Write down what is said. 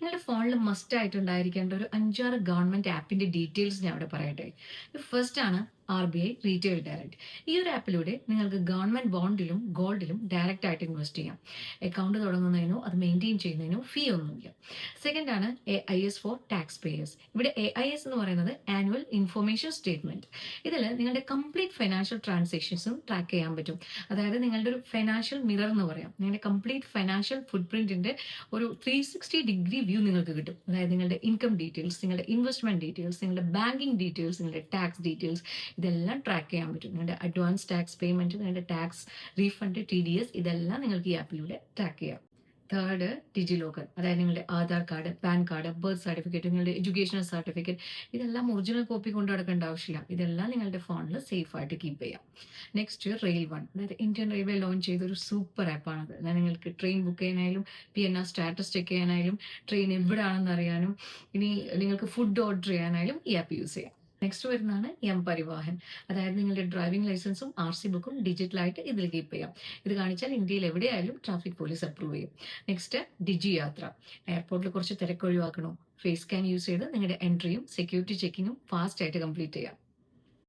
നിങ്ങളുടെ ഫോണിൽ മസ്റ്റ് ആയിട്ടുണ്ടായിരിക്കേണ്ട ഒരു 5-6 ഗവൺമെന്റ് ആപ്പിന്റെ ഡീറ്റെയിൽസ് ഞാൻ അവിടെ പറയട്ടെ. ഫസ്റ്റ് ആണ് RBI റീറ്റെയിൽ ഡയറക്റ്റ്. ഈ ഒരു ആപ്പിലൂടെ നിങ്ങൾക്ക് ഗവൺമെന്റ് ബോണ്ടിലും ഗോൾഡിലും ഡയറക്റ്റ് ആയിട്ട് ഇൻവെസ്റ്റ് ചെയ്യാം. അക്കൗണ്ട് തുടങ്ങുന്നതിനോ അത് മെയിൻറ്റെയിൻ ചെയ്യുന്നതിനോ ഫീ ഒന്നുമില്ല. സെക്കൻഡ് ആണ് AIS ഫോർ ടാക്സ് പേയേഴ്സ്. ഇവിടെ AIS എന്ന് പറയുന്നത് ആനുവൽ ഇൻഫർമേഷൻ സ്റ്റേറ്റ്മെന്റ്. ഇതിൽ നിങ്ങളുടെ കംപ്ലീറ്റ് ഫൈനാൻഷ്യൽ ട്രാൻസാക്ഷൻസും ട്രാക്ക് ചെയ്യാൻ പറ്റും. അതായത് നിങ്ങളുടെ ഒരു ഫൈനാൻഷ്യൽ മിറർ എന്ന് പറയാം. നിങ്ങളുടെ കംപ്ലീറ്റ് ഫൈനാൻഷ്യൽ ഫുട് പ്രിന്റിന്റെ ഒരു 360 ഡിഗ്രി വ്യൂ നിങ്ങൾക്ക് കിട്ടും. അതായത് നിങ്ങളുടെ ഇൻകം ഡീറ്റെയിൽസ്, നിങ്ങളുടെ ഇൻവെസ്റ്റ്മെന്റ് ഡീറ്റെയിൽസ്, നിങ്ങളുടെ ബാങ്കിങ് ഡീറ്റെയിൽസ്, നിങ്ങളുടെ ടാക്സ് ഡീറ്റെയിൽസ് ഇതെല്ലാം ട്രാക്ക് ചെയ്യാൻ പറ്റും. നിങ്ങളുടെ അഡ്വാൻസ് ടാക്സ് പേയ്മെന്റ്, നിങ്ങളുടെ ടാക്സ് റീഫണ്ട്, TDS ഇതെല്ലാം നിങ്ങൾക്ക് ഈ ആപ്പിലൂടെ ട്രാക്ക് ചെയ്യാം. തേർഡ്, ഡിജി ലോക്കർ. അതായത് നിങ്ങളുടെ Aadhaar card, pan card, birth certificate, നിങ്ങളുടെ എഡ്യൂക്കേഷണൽ സർട്ടിഫിക്കറ്റ് ഇതെല്ലാം ഒറിജിനൽ കോപ്പി കൊണ്ടു നടക്കേണ്ട ആവശ്യമില്ല. ഇതെല്ലാം നിങ്ങളുടെ ഫോണിൽ സേഫ് ആയിട്ട് കീപ്പ് ചെയ്യാം. Next, rail one. അതായത് ഇന്ത്യൻ റെയിൽവേ ലോഞ്ച് ചെയ്ത ഒരു സൂപ്പർ ആപ്പാണത്. അതായത് നിങ്ങൾക്ക് ട്രെയിൻ ബുക്ക് ചെയ്യാനായാലും PNR സ്റ്റാറ്റസ് ചെക്ക് ചെയ്യാനായാലും ട്രെയിൻ എവിടെയാണെന്ന് അറിയാനും ഇനി നിങ്ങൾക്ക് ഫുഡ് ഓർഡർ ചെയ്യാനായാലും ഈ ആപ്പ് യൂസ് ചെയ്യാം. നെക്സ്റ്റ് വരുന്നതാണ് പരിവാഹൻ. അതായത് നിങ്ങളുടെ ഡ്രൈവിംഗ് ലൈസൻസും RC ബുക്കും ഡിജിറ്റലായിട്ട് ഇതിൽ കീപ്പ് ചെയ്യാം. ഇത് കാണിച്ചാൽ ഇന്ത്യയിൽ എവിടെയായാലും ട്രാഫിക് പോലീസ് അപ്രൂവ് ചെയ്യും. നെക്സ്റ്റ്, ഡിജി യാത്ര. എയർപോർട്ടിൽ കുറച്ച് തിരക്ക് ഒഴിവാക്കണോ, ഫേസ് സ്കാൻ യൂസ് ചെയ്ത് നിങ്ങളുടെ എൻട്രിയും സെക്യൂരിറ്റി ചെക്കിങ്ങും ഫാസ്റ്റ് ആയിട്ട് കംപ്ലീറ്റ് ചെയ്യാം.